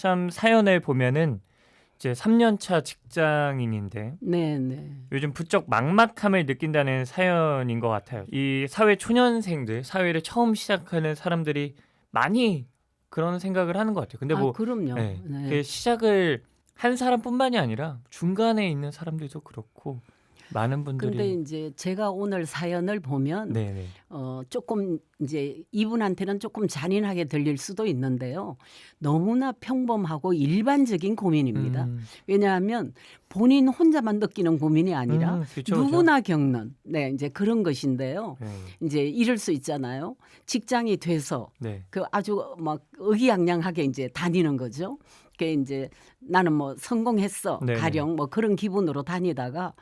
참 사연을 보면은 이제 3년 차 직장인인데 네네. 요즘 부쩍 막막함을 느낀다는 사연인 것 같아요. 이 사회 초년생들, 사회를 처음 시작하는 사람들이 많이 그런 생각을 하는 것 같아요. 근데 뭐 그럼요. 네, 네. 그 시작을 한 사람뿐만이 아니라 중간에 있는 사람들도 그렇고 많은 근데 분들이 이제 제가 오늘 사연을 보면 네네. 조금 이제 이분한테는 조금 잔인하게 들릴 수도 있는데요. 너무나 평범하고 일반적인 고민입니다. 왜냐하면 본인 혼자만 느끼는 고민이 아니라 그쵸, 그쵸. 누구나 겪는 이제 그런 것인데요. 네, 이제 이럴 수 있잖아요. 직장이 돼서 네. 그 아주 막 의기양양하게 이제 다니는 거죠. 그게 이제 나는 뭐 성공했어 네네. 가령 뭐 그런 기분으로 다니다가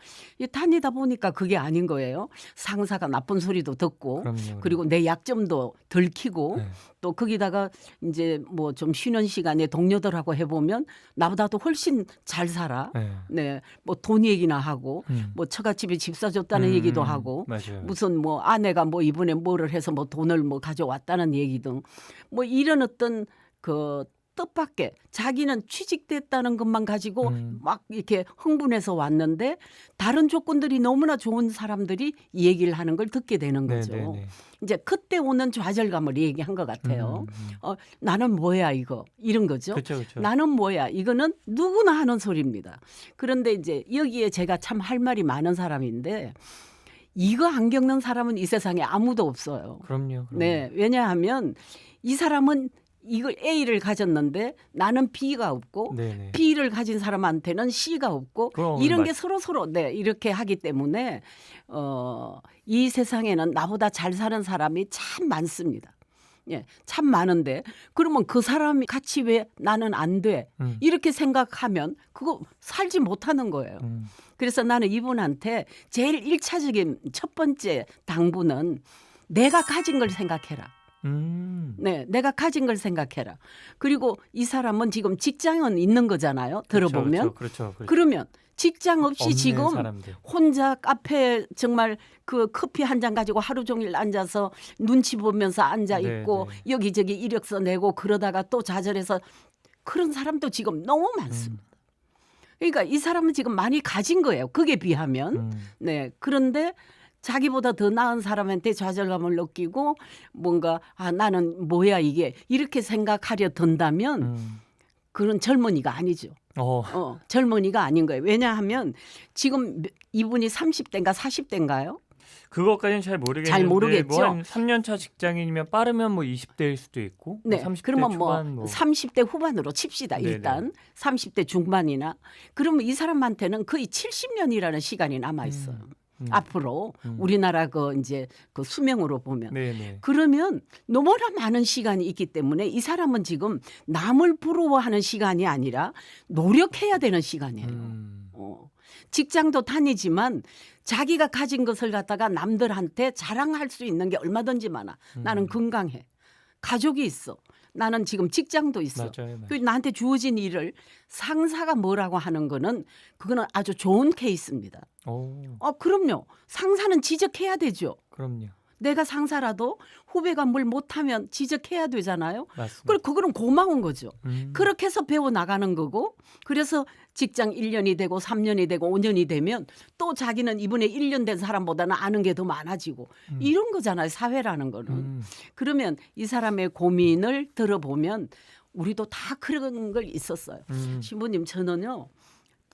다니다 보니까 그게 아닌 거예요. 상사가 나쁜 소리도 듣고 그럼요. 그리고 내 약점도 들키고 네. 또 거기다가 이제 뭐 좀 쉬는 시간에 동료들하고 해보면 나보다도 훨씬 잘 살아. 네. 네, 뭐 돈 얘기나 하고 음. 뭐 처갓집에 집 사줬다는 얘기도 하고 맞아요. 무슨 뭐 아내가 뭐 이번에 뭐를 해서 뭐 돈을 뭐 가져왔다는 얘기 등 뭐 이런 어떤 그 뜻밖의 자기는 취직됐다는 것만 가지고 막 이렇게 흥분해서 왔는데 다른 조건들이 너무나 좋은 사람들이 이 얘기를 하는 걸 듣게 되는 거죠. 네네네. 이제 그때 오는 좌절감을 얘기한 것 같아요. 나는 뭐야 이거 이런 거죠. 그쵸, 그쵸. 나는 뭐야 이거는 누구나 하는 소리입니다. 그런데 이제 여기에 제가 참 할 말이 많은 사람인데 이거 안 겪는 사람은 이 세상에 아무도 없어요. 그럼요. 네, 왜냐하면 이 사람은 이걸 A를 가졌는데 나는 B가 없고 네네. B를 가진 사람한테는 C가 없고 그럼 이런 게 서로 이렇게 하기 때문에 이 세상에는 나보다 잘 사는 사람이 참 많습니다. 예, 참 많은데 그러면 그 사람이 같이 왜 나는 안 돼? 이렇게 생각하면 그거 살지 못하는 거예요. 그래서 나는 이분한테 제일 1차적인 첫 번째 당부는 내가 가진 걸 생각해라. 네, 내가 가진 걸 생각해라. 그리고 이 사람은 지금 직장은 있는 거잖아요. 들어보면. 그렇죠. 그러면 직장 없이 없는 지금 사람들. 혼자 카페 정말 그 커피 한 잔 가지고 하루 종일 앉아서 눈치 보면서 앉아 있고 네. 여기저기 이력서 내고 그러다가 또 좌절해서 그런 사람도 지금 너무 많습니다. 그러니까 이 사람은 지금 많이 가진 거예요. 그게 비하면. 네. 그런데 자기보다 더 나은 사람한테 좌절감을 느끼고 뭔가 나는 뭐야 이게 이렇게 생각하려 든다면 그런 젊은이가 아니죠. 젊은이가 아닌 거예요. 왜냐하면 지금 이분이 30대인가 40대인가요? 그것까지는 잘 모르겠는데 잘 모르겠죠. 뭐 한 3년 차 직장인이면 빠르면 뭐 20대일 수도 있고 네. 30대 그러면 초반 뭐 30대 후반으로 칩시다. 네네. 일단 30대 중반이나 그러면 이 사람한테는 거의 70년이라는 시간이 남아 있어요. 앞으로 우리나라 그 이제 그 수명으로 보면 네네. 그러면 너무나 많은 시간이 있기 때문에 이 사람은 지금 남을 부러워하는 시간이 아니라 노력해야 되는 시간이에요. 직장도 다니지만 자기가 가진 것을 갖다가 남들한테 자랑할 수 있는 게 얼마든지 많아. 나는 건강해. 가족이 있어. 나는 지금 직장도 있어. 맞아요. 그 나한테 주어진 일을 상사가 뭐라고 하는 거는 그거는 아주 좋은 케이스입니다. 그럼요. 상사는 지적해야 되죠. 그럼요. 내가 상사라도 후배가 뭘 못하면 지적해야 되잖아요. 맞습니다. 그리고 그거는 고마운 거죠. 그렇게 해서 배워나가는 거고 그래서 직장 1년이 되고 3년이 되고 5년이 되면 또 자기는 이번에 1년 된 사람보다는 아는 게 더 많아지고 이런 거잖아요. 사회라는 거는. 그러면 이 사람의 고민을 들어보면 우리도 다 그런 걸 있었어요. 신부님 저는요.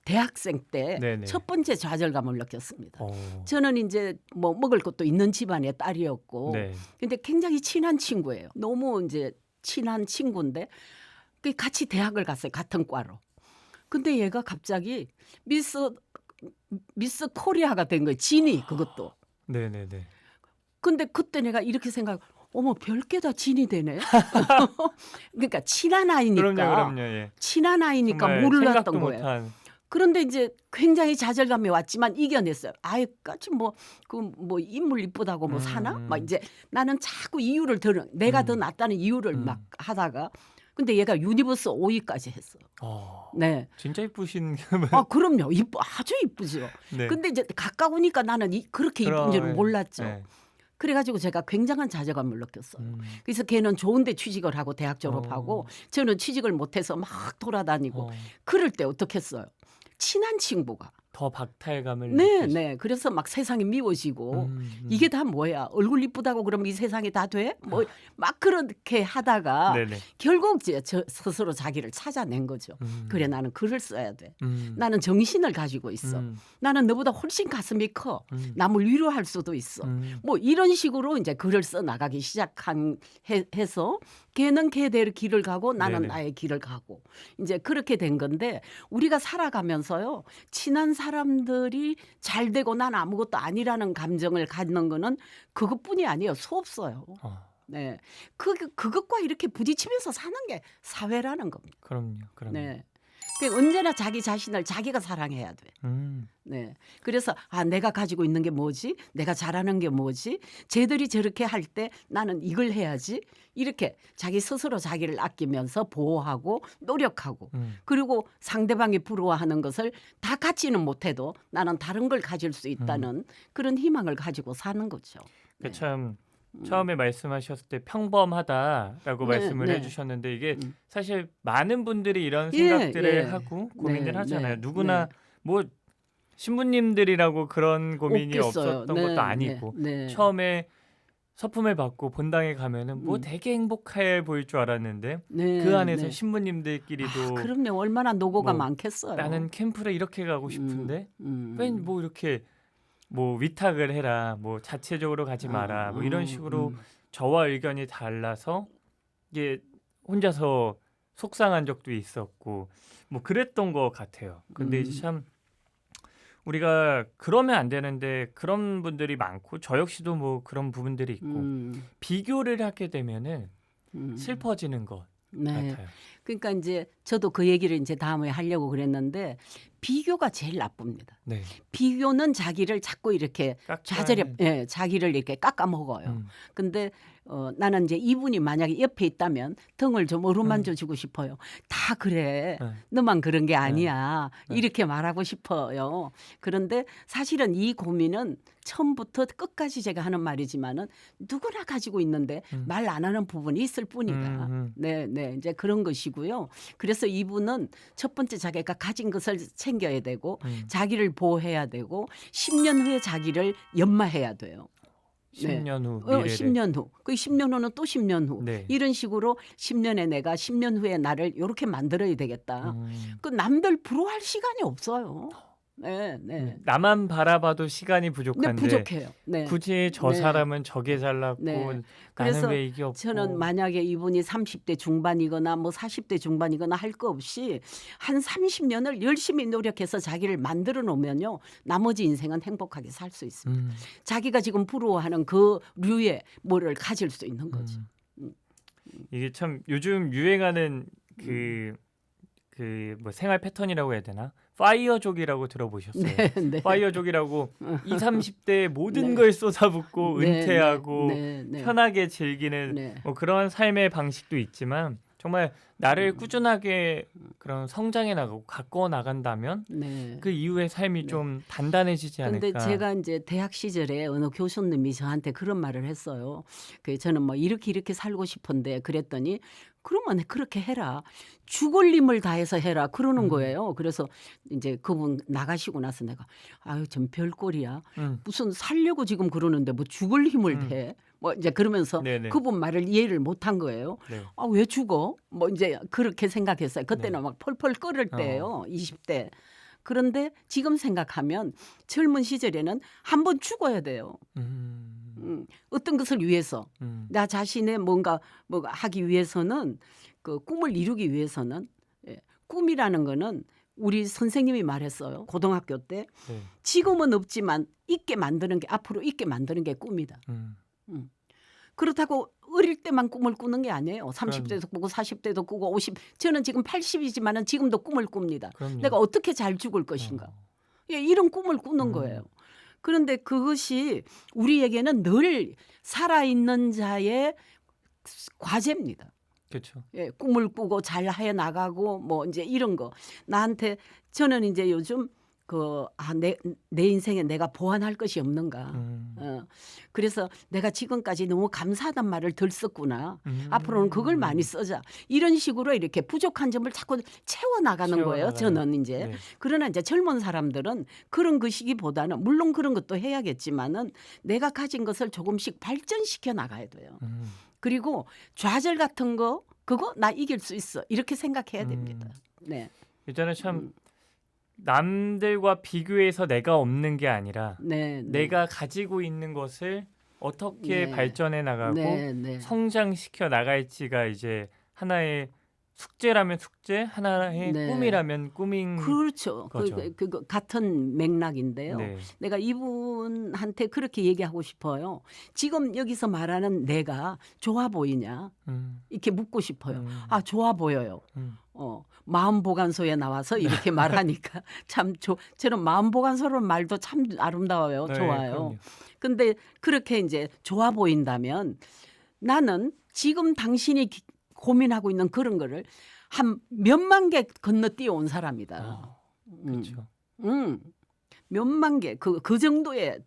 대학생 때 첫 번째 좌절감을 느꼈습니다. 저는 이제 뭐 먹을 것도 있는 집안의 딸이었고 근데 굉장히 친한 친구예요. 너무 이제 친한 친구인데 같이 대학을 갔어요. 같은 과로. 근데 얘가 갑자기 미스 코리아가 된 거예요. 진이 그것도. 네네네. 근데 그때 내가 이렇게 생각 어머 별게 다 진이 되네. 그러니까 친한 아이니까. 그럼요. 예. 친한 아이니까 정말 몰랐던 생각도 거예요. 못한. 그런데 이제 굉장히 좌절감이 왔지만 이겨냈어요. 아이까지 뭐 인물 이쁘다고 뭐 사나? 막 이제 나는 자꾸 이유를 내가 더 낫다는 이유를 막 하다가 근데 얘가 유니버스 5위까지 했어요. 네. 진짜 이쁘신. 그럼요. 아주 이쁘죠. 네. 근데 이제 가까우니까 나는 그렇게 이쁜 줄은 몰랐죠. 네. 그래가지고 제가 굉장한 좌절감을 느꼈어요. 음. 그래서 걔는 좋은데 취직을 하고 대학 졸업하고 저는 취직을 못해서 막 돌아다니고 어, 그럴 때 어떻게 했어요? 친한 친구가 더 박탈감을 네, 느끼시- 네. 그래서 막 세상이 미워지고 음. 이게 다 뭐야? 얼굴 이쁘다고 그러면 이 세상이 다 돼? 뭐 막 그렇게 하다가 네네. 결국 이제 저 스스로 자기를 찾아낸 거죠. 그래 나는 글을 써야 돼. 나는 정신을 가지고 있어. 나는 너보다 훨씬 가슴이 커. 남을 위로할 수도 있어. 뭐 이런 식으로 이제 글을 써 나가기 시작한 해서 걔는 걔대로 길을 가고 나는 네네. 나의 길을 가고 이제 그렇게 된 건데 우리가 살아가면서요 친한 사람들이 잘 되고 난 아무것도 아니라는 감정을 갖는 거는 그것뿐이 아니에요. 수없어요. 네, 그것과 이렇게 부딪히면서 사는 게 사회라는 겁니다. 그럼요. 네, 그 언제나 자기 자신을 자기가 사랑해야 돼. 네. 그래서 내가 가지고 있는 게 뭐지? 내가 잘하는 게 뭐지? 쟤들이 저렇게 할 때 나는 이걸 해야지. 이렇게 자기 스스로 자기를 아끼면서 보호하고 노력하고 그리고 상대방이 부러워하는 것을 다 갖지는 못해도 나는 다른 걸 가질 수 있다는 그런 희망을 가지고 사는 거죠. 네. 참 처음에 말씀하셨을 때 평범하다라고 네, 말씀을 네. 해주셨는데 이게 음. 사실 많은 분들이 이런 예, 생각들을 예. 하고 고민을 네, 하잖아요. 네, 누구나 네. 뭐 신부님들이라고 그런 고민이 없겠어요. 없었던 네, 것도 아니고 네, 네. 처음에 서품을 받고 본당에 가면은 뭐 음. 되게 행복해 보일 줄 알았는데 네, 그 안에서 네. 신부님들끼리도 그럼요. 얼마나 노고가 뭐 많겠어요. 나는 캠프를 이렇게 가고 싶은데 음. 왜 뭐 이렇게 뭐 위탁을 해라 뭐 자체적으로 가지 마라 뭐 이런 식으로 저와 의견이 달라서 이게 혼자서 속상한 적도 있었고 뭐 그랬던 것 같아요. 근데 이제 참 우리가 그러면 안 되는데 그런 분들이 많고 저 역시도 뭐 그런 부분들이 있고 비교를 하게 되면은 슬퍼지는 것 네. 같아요. 그러니까 이제 저도 그 얘기를 이제 다음에 하려고 그랬는데 비교가 제일 나쁩니다. 네. 비교는 자기를 자꾸 이렇게 깎아는- 자기를 이렇게 깎아 먹어요. 음. 근데 나는 이제 이분이 만약에 옆에 있다면 등을 좀 어루만져 주고 싶어요. 다 그래. 네. 너만 그런 게 아니야. 네. 이렇게 말하고 싶어요. 그런데 사실은 이 고민은 처음부터 끝까지 제가 하는 말이지만은 누구나 가지고 있는데 말 안 하는 부분이 있을 뿐이다. 네, 네. 이제 그런 것이고요. 그래서 이분은 첫 번째 자기가 가진 것을 챙겨야 되고 자기를 보호해야 되고 10년 후에 자기를 연마해야 돼요. 10년 후 미래를 10년 후. 그 10년 후는 또 10년 후. 네. 이런 식으로 10년에 내가 10년 후에 나를 이렇게 만들어야 되겠다. 그 남들 부러워할 시간이 없어요. 네, 네. 나만 바라봐도 시간이 근데 부족한데 부족해요. 네. 굳이 저 네. 사람은 저게 잘났고 네. 나는 그래서 왜 이게 없고 저는 만약에 이분이 30대 중반이거나 뭐 40대 중반이거나 할 거 없이 한 30년을 열심히 노력해서 자기를 만들어 놓으면요. 나머지 인생은 행복하게 살 수 있습니다. 자기가 지금 부러워하는 그 류의 뭐를 가질 수 있는 거죠. 이게 참 요즘 유행하는 그 뭐 생활 패턴이라고 해야 되나? 파이어족이라고 들어보셨어요? 네, 네. 파이어족이라고 20, 30대에 모든 네. 걸 쏟아붓고 네, 은퇴하고 네, 네. 편하게 즐기는 네. 뭐 그런 삶의 방식도 있지만 정말 나를 꾸준하게 그런 성장해 나가고 가꿔 나간다면 네. 그 이후의 삶이 좀 단단해지지 근데 않을까. 제가 이제 대학 시절에 어느 교수님이 저한테 그런 말을 했어요. 그 저는 뭐 이렇게 살고 싶은데 그랬더니 그러면 그렇게 해라. 죽을 힘을 다해서 해라. 그러는 거예요. 그래서 이제 그분 나가시고 나서 내가 아유 좀 별꼴이야. 무슨 살려고 지금 그러는데 뭐 죽을 힘을 대. 뭐 이제 그러면서 네네. 그분 말을 이해를 못한 거예요. 네. 왜 죽어? 뭐 이제 그렇게 생각했어요. 그때는 네. 막 펄펄 끓을 때예요. 20대. 그런데 지금 생각하면 젊은 시절에는 한 번 죽어야 돼요. 어떤 것을 위해서 나 자신의 뭔가 하기 위해서는 그 꿈을 이루기 위해서는 꿈이라는 거는 우리 선생님이 말했어요. 고등학교 때 네. 지금은 없지만 있게 만드는 게 앞으로 있게 만드는 게 꿈이다. 그렇다고 어릴 때만 꿈을 꾸는 게 아니에요. 30대도 꾸고 40대도 꾸고 50. 저는 지금 80이지만은 지금도 꿈을 꿉니다. 그럼요. 내가 어떻게 잘 죽을 것인가. 이런 꿈을 꾸는 거예요. 그런데 그것이 우리에게는 늘 살아있는 자의 과제입니다. 그렇죠. 꿈을 꾸고 잘 해 나가고 뭐 이제 이런 거. 나한테 저는 이제 요즘 내 인생에 내가 보완할 것이 없는가. 음. 그래서 내가 지금까지 너무 감사하단 말을 덜 썼구나. 음. 앞으로는 그걸 많이 쓰자. 이런 식으로 이렇게 부족한 점을 자꾸 채워 나가는 거예요. 저는 이제. 네. 그러나 이제 젊은 사람들은 그런 것이기보다는 물론 그런 것도 해야겠지만은 내가 가진 것을 조금씩 발전시켜 나가야 돼요. 그리고 좌절 같은 거 그거 나 이길 수 있어. 이렇게 생각해야 됩니다. 네. 일단은 참 남들과 비교해서 내가 없는 게 아니라 네. 내가 가지고 있는 것을 어떻게 네. 발전해 나가고 네. 성장시켜 나갈지가 이제 하나의 숙제라면 숙제, 하나의 네. 꿈이라면 꿈인 그렇죠. 거죠. 그거 같은 맥락인데요. 네. 내가 이분한테 그렇게 얘기하고 싶어요. 지금 여기서 말하는 내가 좋아 보이냐? 이렇게 묻고 싶어요. 아, 좋아 보여요. 마음 보관소에 나와서 이렇게 말하니까 참 저는 마음 보관소라는 말도 참 아름다워요. 네, 좋아요. 그럼요. 근데 그렇게 이제 좋아 보인다면 나는 지금 당신이 고민하고 있는 그런 거를 한 몇만 개 건너뛰어 온 사람이다. 그렇죠. 몇만 개, 그 정도의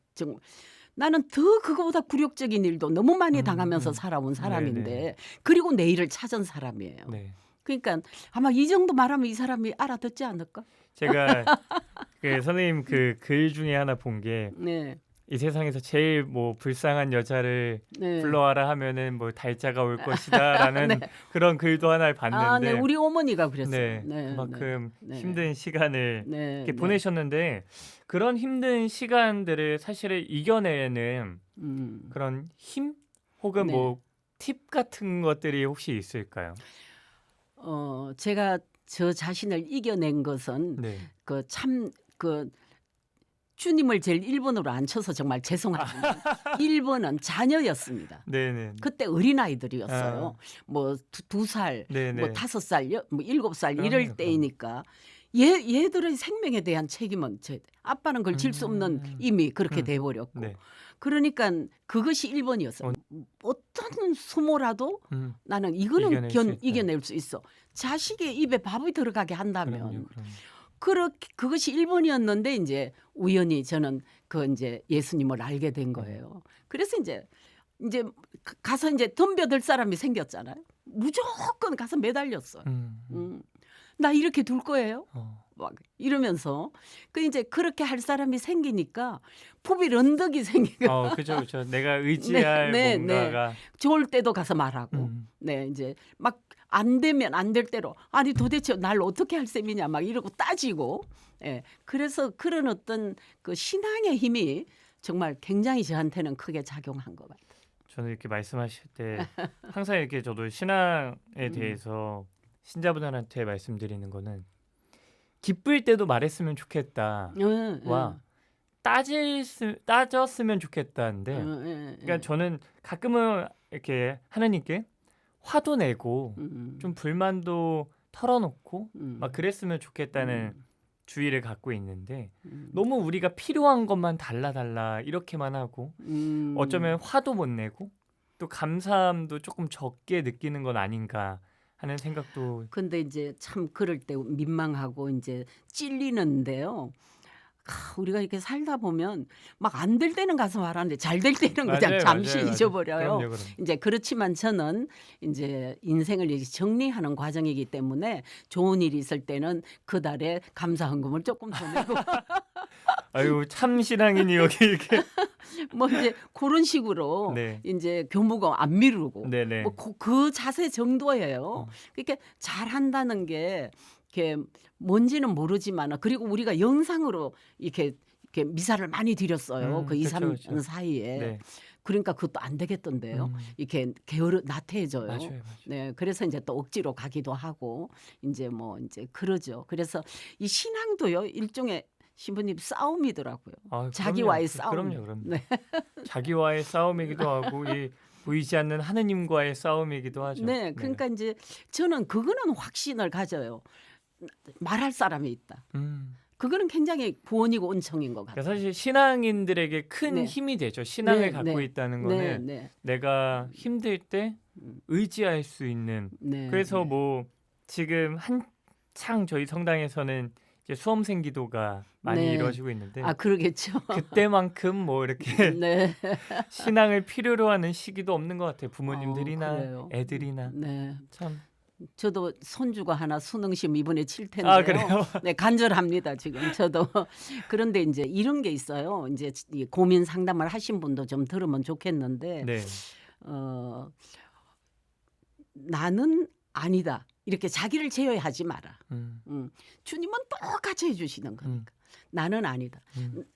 나는 더 그거보다 굴욕적인 일도 너무 많이 당하면서 살아온 사람인데 네네. 그리고 내일을 찾은 사람이에요. 네. 그러니까 아마 이 정도 말하면 이 사람이 알아듣지 않을까? 제가 그 선생님 그 글 중에 하나 본 게 이 네. 세상에서 제일 뭐 불쌍한 여자를 네. 불러와라 하면은 뭐 달자가 올 것이다라는 네. 그런 글도 하나를 봤는데 우리 어머니가 그랬어요. 네, 그만큼 네. 힘든 시간을 네. 이렇게 보내셨는데 그런 힘든 시간들을 사실은 이겨내는 그런 힘 혹은 네. 뭐 팁 같은 것들이 혹시 있을까요? 제가 저 자신을 이겨낸 것은 네. 주님을 제일 1번으로 앉혀서 정말 죄송하지만 1번은 자녀였습니다. 네네. 그때 어린아이들이었어요. 뭐 2살, 네네. 뭐 5살, 뭐 7살 그럼요, 이럴 그럼요. 때이니까 얘들의 생명에 대한 책임은 아빠는 그걸 질 수 없는 이미 그렇게 돼버렸고 네. 그러니까 그것이 1번이었어요. 어떤 수모라도 나는 이거는 이겨낼 수 있어. 자식의 입에 밥이 들어가게 한다면 그럼요. 그것이 1번이었는데 이제 우연히 저는 이제 예수님을 알게 된 거예요. 그래서 이제 가서 이제 덤벼들 사람이 생겼잖아요. 무조건 가서 매달렸어요. 나 이렇게 둘 거예요. 막 이러면서 이제 그렇게 할 사람이 생기니까 포빌 언덕이 생기고 그렇죠. 내가 의지할 뭔가가 좋을 때도 가서 말하고 네 이제 막 안 되면 안 될 대로 아니 도대체 날 어떻게 할 셈이냐 막 이러고 따지고 그래서 그런 어떤 그 신앙의 힘이 정말 굉장히 저한테는 크게 작용한 것 같아요. 저는 이렇게 말씀하실 때 항상 이렇게 저도 신앙에 대해서 신자분들한테 말씀드리는 거는 기쁠 때도 말했으면 좋겠다와 따졌으면 좋겠다는데 그러니까 저는 가끔은 이렇게 하나님께 화도 내고 좀 불만도 털어놓고 막 그랬으면 좋겠다는 주의를 갖고 있는데 너무 우리가 필요한 것만 달라 이렇게만 하고 어쩌면 화도 못 내고 또 감사함도 조금 적게 느끼는 건 아닌가 하는 생각도. 근데 이제 참 그럴 때 민망하고 이제 찔리는데요. 우리가 이렇게 살다 보면 막 안 될 때는 가서 말하는데 잘 될 때는 그냥 맞아요, 잠시 맞아요. 잊어버려요. 그럼요. 이제 그렇지만 저는 이제 인생을 이제 정리하는 과정이기 때문에 좋은 일이 있을 때는 그 달에 감사 헌금을 조금 더 내고 아유 참 신앙인이 여기 이렇게 뭐 이제 그런 식으로 네. 이제 교무금 안 미루고 네네. 뭐 그 자세 정도예요. 그러니까 잘한다는 게 이렇게 뭔지는 모르지만 그리고 우리가 영상으로 이렇게 미사를 많이 드렸어요. 그 2, 그쵸, 3년 그쵸. 사이에. 네. 그러니까 그것도 안 되겠던데요. 이렇게 게으르 나태해져요. 맞아요. 네, 그래서 이제 또 억지로 가기도 하고 이제 그러죠. 그래서 이 신앙도요 일종의 신부님 싸움이더라고요. 자기와의 싸움. 그럼요. 네. 자기와의 싸움이기도 하고 이 보이지 않는 하느님과의 싸움이기도 하죠. 네, 그러니까 이제 저는 그거는 확신을 가져요. 말할 사람이 있다. 그거는 굉장히 구원이고 은총인 것 같아요. 그러니까 사실 신앙인들에게 큰 네. 힘이 되죠. 신앙을 네, 갖고 네. 있다는 거는 내가 힘들 때 의지할 수 있는. 네, 그래서 네. 뭐 지금 한창 저희 성당에서는 이제 수험생 기도가 많이 네. 이루어지고 있는데 아 그러겠죠. 그때만큼 뭐 이렇게 네. 신앙을 필요로 하는 시기도 없는 것 같아요. 부모님들이나 그래요. 애들이나 네. 참. 저도 손주가 하나 수능시험 이번에 칠 아 텐데요. 그래요? 네, 간절합니다 지금 저도. 그런데 이제 이런 게 있어요. 이제 이 고민 상담을 하신 분도 좀 들으면 좋겠는데, 네. 어, 나는 아니다. 이렇게 자기를 제어하지 마라. 주님은 똑같이 해주시는 거니까. 나는 아니다.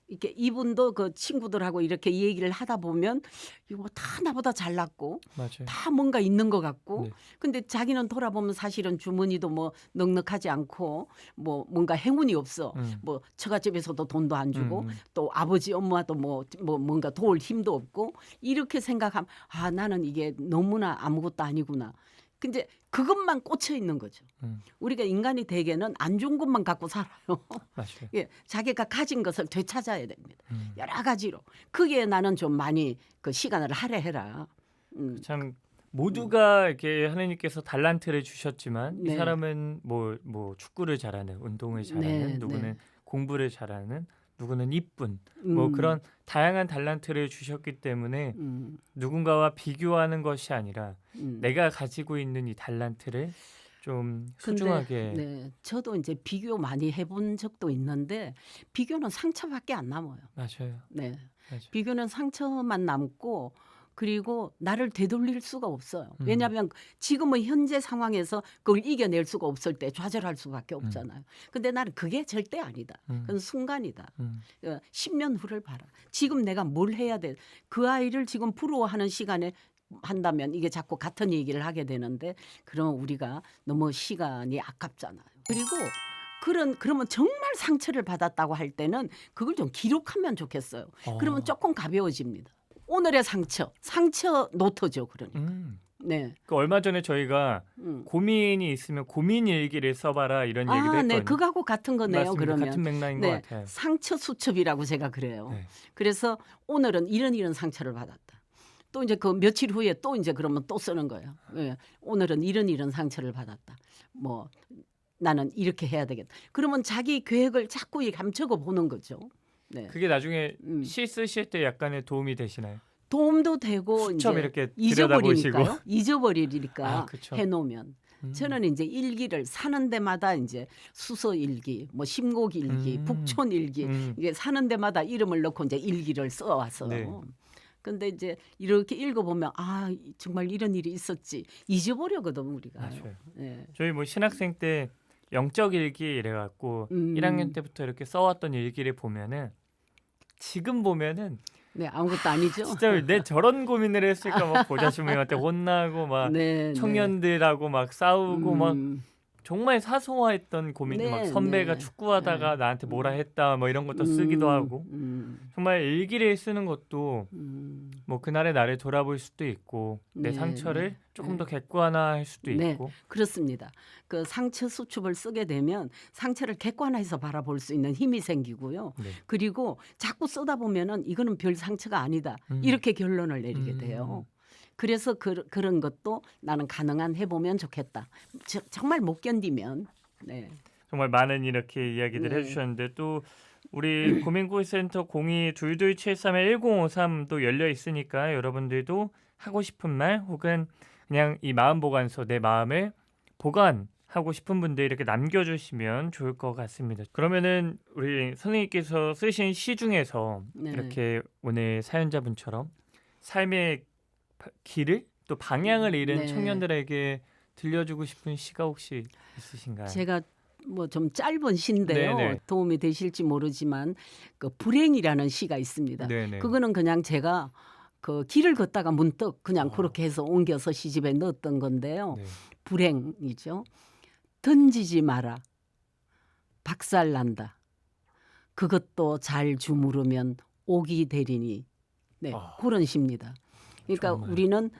이렇게 이분도 그 친구들하고 이렇게 얘기를 하다 보면 이거 다 나보다 잘났고 맞아요. 다 뭔가 있는 것 같고 네. 근데 자기는 돌아보면 사실은 주머니도 뭐 넉넉하지 않고 뭐 뭔가 행운이 없어. 뭐 처갓집에서도 돈도 안 주고 또 아버지 엄마도 뭐 뭔가 도울 힘도 없고 이렇게 생각하면 아 나는 이게 너무나 아무것도 아니구나. 근데 그것만 꽂혀 있는 거죠. 우리가 인간이 대개는 안 좋은 것만 갖고 살아요. 맞아요. 예, 자기가 가진 것을 되찾아야 됩니다. 여러 가지로. 그게 나는 좀 많이 그 시간을 할애해라. 참 모두가 이렇게 하나님께서 달란트를 주셨지만 이 네. 사람은 뭐 축구를 잘하는, 운동을 잘하는, 네, 누구는 네. 공부를 잘하는, 누구는 이쁜 뭐 그런 다양한 달란트를 주셨기 때문에 누군가와 비교하는 것이 아니라 내가 가지고 있는 이 달란트를 좀 소중하게. 네, 저도 이제 비교 많이 해본 적도 있는데 비교는 상처밖에 안 남아요. 맞아요. 네, 맞아요. 비교는 상처만 남고 그리고 나를 되돌릴 수가 없어요. 왜냐하면 지금은 현재 상황에서 그걸 이겨낼 수가 없을 때 좌절할 수밖에 없잖아요. 근데 나는 그게 절대 아니다. 그건 순간이다. 10년 후를 봐라. 지금 내가 뭘 해야 돼. 그 아이를 지금 부러워하는 시간에 한다면 이게 자꾸 같은 얘기를 하게 되는데 그러면 우리가 너무 시간이 아깝잖아요. 그리고 그러면 정말 상처를 받았다고 할 때는 그걸 좀 기록하면 좋겠어요. 그러면 조금 가벼워집니다. 오늘의 상처 노트죠. 그러니까. 네. 그 얼마 전에 저희가 고민이 있으면 고민 일기를 써봐라 이런 얘기도 했거든요. 네, 그거하고 같은 거네요. 맞습니다. 그러면 같은 맥락인 네, 것 같아요. 상처 수첩이라고 제가 그래요. 네. 그래서 오늘은 이런 상처를 받았다. 또 이제 그 며칠 후에 또 이제 그러면 또 쓰는 거예요. 예, 오늘은 이런 상처를 받았다. 뭐 나는 이렇게 해야 되겠다. 그러면 자기 계획을 자꾸 감춰고 보는 거죠. 네. 그게 나중에 시 쓰실 때 약간의 도움이 되시나요? 도움도 되고 수첩 이제 이렇게 잊어버리니까요. 잊어버리니까 그쵸. 해놓으면 저는 이제 일기를 사는 데마다 이제 수서 일기, 뭐 심곡 일기, 북촌 일기 이게 사는 데마다 이름을 넣고 이제 일기를 써왔어요. 네. 근데 이제 이렇게 읽어보면 아 정말 이런 일이 있었지 잊어버려거든 우리가. 맞아요. 네. 저희 뭐 신학생 때 영적 일기 이래갖고 1학년 때부터 이렇게 써왔던 일기를 보면은 지금 보면은 네 아무것도 아니죠. 진짜 내 저런 고민을 했을까 막 보좌주님한테 혼나고 막 네, 청년들하고 막 싸우고 막 정말 사소했던 고민들 막 네, 선배가 네. 축구하다가 나한테 뭐라 했다 뭐 이런 것도 쓰기도 하고 정말 일기를 쓰는 것도 뭐 그날의 나를 돌아볼 수도 있고 내 네, 상처를 조금 더 객관화할 수도 네, 있고. 그렇습니다. 그 상처 수첩을 쓰게 되면 상처를 객관화해서 바라볼 수 있는 힘이 생기고요. 네. 그리고 자꾸 쓰다 보면은 이거는 별 상처가 아니다. 이렇게 결론을 내리게 돼요. 그래서 그런 것도 나는 가능한 해보면 좋겠다. 정말 못 견디면. 네. 정말 많은 이렇게 이야기들 네. 해주셨는데 또 우리 고민구센터 022273-1053도 열려 있으니까 여러분들도 하고 싶은 말 혹은 그냥 이 마음 보관서 내 마음을 보관하고 싶은 분들 이렇게 남겨주시면 좋을 것 같습니다. 그러면은 우리 선생님께서 쓰신 시 중에서 네. 이렇게 오늘 사연자분처럼 삶의 길을 또 방향을 잃은 네. 청년들에게 들려주고 싶은 시가 혹시 있으신가요? 제가 뭐 좀 짧은 시인데요. 네네. 도움이 되실지 모르지만 그 불행이라는 시가 있습니다. 네네. 그거는 그냥 제가 그 길을 걷다가 문득 그냥 그렇게 해서 옮겨서 시집에 넣었던 건데요. 네. 불행이죠. 던지지 마라. 박살난다. 그것도 잘 주무르면 옥이 되리니. 네, 그런 시입니다. 그러니까 정말. 우리는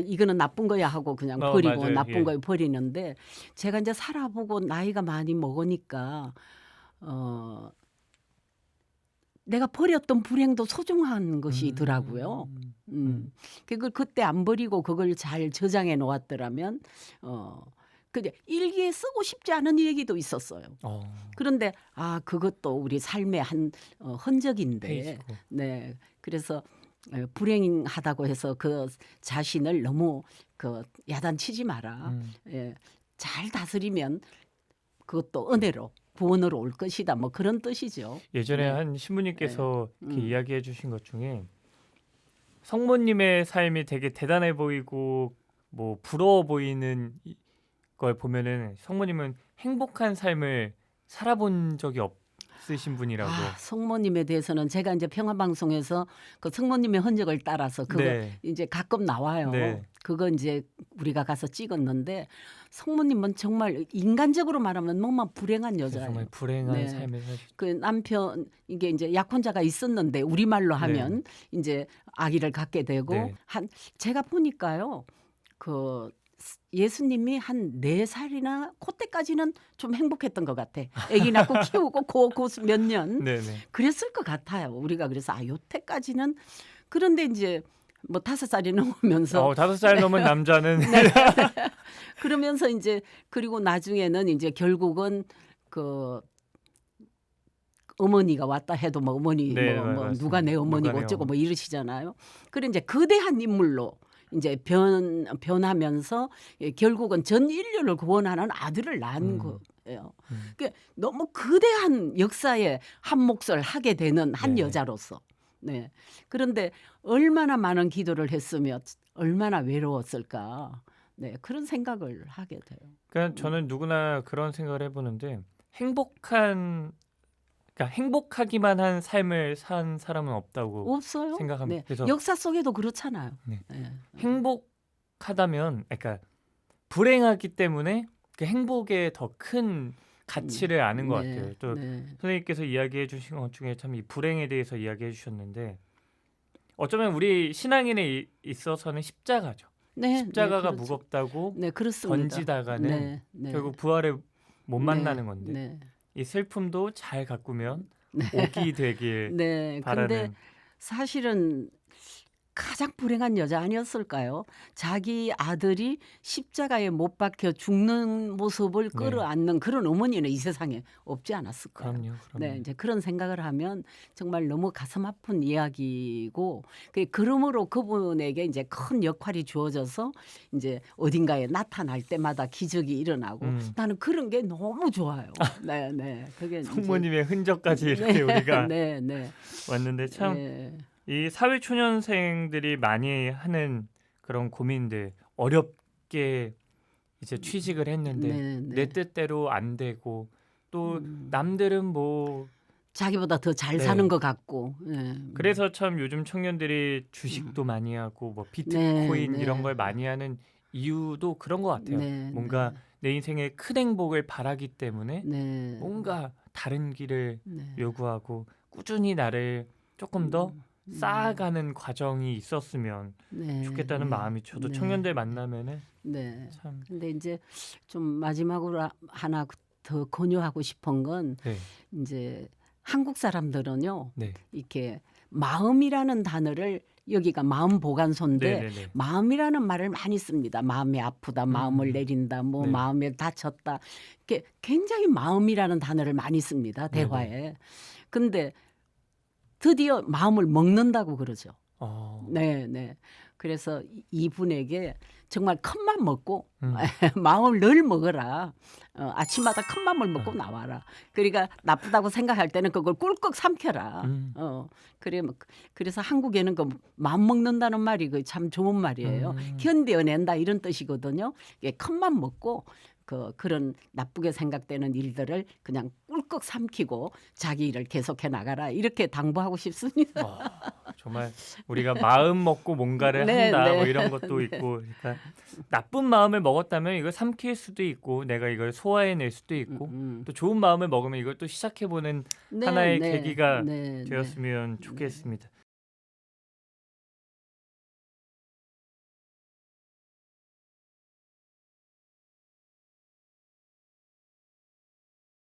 이거는 나쁜 거야 하고 그냥 버리고 맞아요. 나쁜 예. 거에 버리는데 제가 이제 살아보고 나이가 많이 먹으니까 내가 버렸던 불행도 소중한 것이더라고요. 그걸 그때 안 버리고 그걸 잘 저장해 놓았더라면 근데 일기에 쓰고 싶지 않은 얘기도 있었어요. 그런데 그것도 우리 삶의 한 흔적인데, 페이지고. 네, 그래서 불행하다고 해서 그 자신을 너무 야단치지 마라. 예, 잘 다스리면 그것도 은혜로 구원으로 올 것이다. 뭐 그런 뜻이죠. 예전에 네. 한 신부님께서 이렇게 이야기해 주신 것 중에 성모님의 삶이 되게 대단해 보이고 뭐 부러워 보이는 걸 보면은 성모님은 행복한 삶을 살아본 적이 없으신 분이라고. 성모님에 대해서는 제가 이제 평화방송에서 그 성모님의 흔적을 따라서 그거 네. 이제 가끔 나와요. 네. 그거 이제 우리가 가서 찍었는데 성모님은 정말 인간적으로 말하면 너무 불행한 여자예요. 정말 불행한 네. 삶을 사실. 그 남편 이게 이제 약혼자가 있었는데 우리말로 하면 이제 아기를 갖게 되고 네. 제가 보니까요. 그 예수님이 한 4살이나 그때까지는 좀 행복했던 것 같아. 아기 낳고 키우고 그 몇 년 네네. 그랬을 것 같아요. 우리가 그래서 요때까지는 그런데 이제 뭐 5살이 넘으면서 5살 넘은 남자는 그러면서 이제 그리고 나중에는 이제 결국은 그 어머니가 왔다 해도 뭐 어머니 네, 뭐 맞습니다. 누가 내 어머니고 누가 내 어쩌고 어머니. 뭐 이러시잖아요. 그래 이제 거대한 인물로 이제 변하면서 결국은 전 인류를 구원하는 아들을 낳은 거예요. 그러니까 너무 거대한 역사에 한 몫을 하게 되는 한 네. 여자로서. 네. 그런데 얼마나 많은 기도를 했으며 얼마나 외로웠을까. 네, 그런 생각을 하게 돼요. 그러니까 저는 누구나 그런 생각을 해보는데 그러니까 행복하기만 한 삶을 산 사람은 없다고 없어요? 생각합니다. 네. 그래서 역사 속에도 그렇잖아요. 네. 네. 행복하다면, 그러니까 불행하기 때문에 그 행복에 더 큰 가치를 아는 것 네, 같아요. 또 네. 선생님께서 이야기해 주신 것 중에 참 이 불행에 대해서 이야기해 주셨는데 어쩌면 우리 신앙인에 있어서는 십자가죠. 네, 십자가가 네, 그렇죠. 무겁다고 네, 그렇습니다. 던지다가는 네, 네. 결국 부활을 못 네, 만나는 건데 네. 이 슬픔도 잘 가꾸면 옥이 되길 네, 근데 바라는. 사실은 가장 불행한 여자 아니었을까요? 자기 아들이 십자가에 못 박혀 죽는 모습을 네. 끌어안는 그런 어머니는 이 세상에 없지 않았을까요? 그럼요. 네, 이제 그런 생각을 하면 정말 너무 가슴 아픈 이야기고 그러므로 그분에게 이제 큰 역할이 주어져서 이제 어딘가에 나타날 때마다 기적이 일어나고 나는 그런 게 너무 좋아요. 네, 네. 그게 이제 성모님의 흔적까지 이렇게 우리가 네, 네. 왔는데 참 네. 이 사회 초년생들이 많이 하는 그런 고민들, 어렵게 이제 취직을 했는데 네, 네. 내 뜻대로 안 되고 또 남들은 뭐 자기보다 더 잘 네. 사는 것 같고. 네. 그래서 참 요즘 청년들이 주식도 많이 하고 뭐 비트코인 네, 네. 이런 걸 많이 하는 이유도 그런 것 같아요. 네, 뭔가 내 인생에 큰 행복을 바라기 때문에 네. 뭔가 다른 길을 네. 요구하고 꾸준히 나를 조금 더 쌓아가는 과정이 있었으면 네. 좋겠다는 네. 마음이 저도 네. 청년들 만나면은 네. 참 근데 이제 좀 마지막으로 하나 더 권유하고 싶은 건 네, 이제 한국 사람들은요. 네, 이렇게 마음이라는 단어를 여기가 마음 보관소인데 네, 네, 네. 마음이라는 말을 많이 씁니다. 마음이 아프다, 마음을 내린다, 뭐 네. 마음에 다쳤다. 이렇게 굉장히 마음이라는 단어를 많이 씁니다. 네, 대화에. 근데 드디어 마음을 먹는다고 그러죠. 네, 네. 그래서 이분에게 정말 큰 맘 먹고 마음을 늘 먹어라. 아침마다 큰 맘을 먹고 나와라. 그러니까 나쁘다고 생각할 때는 그걸 꿀꺽 삼켜라. 그래서 한국에는 그 마음 먹는다는 말이 그 참 좋은 말이에요. 견뎌낸다 이런 뜻이거든요. 큰 맘 먹고 그런 나쁘게 생각되는 일들을 그냥 꿀꺽 삼키고 자기 일을 계속해 나가라 이렇게 당부하고 싶습니다. 정말 우리가 마음 먹고 뭔가를 네, 한다 네. 뭐 이런 것도 있고 그러니까 나쁜 마음을 먹었다면 이걸 삼킬 수도 있고 내가 이걸 소화해낼 수도 있고 또 좋은 마음을 먹으면 이걸 또 시작해보는 네, 하나의 네, 계기가 네, 네. 되었으면 좋겠습니다.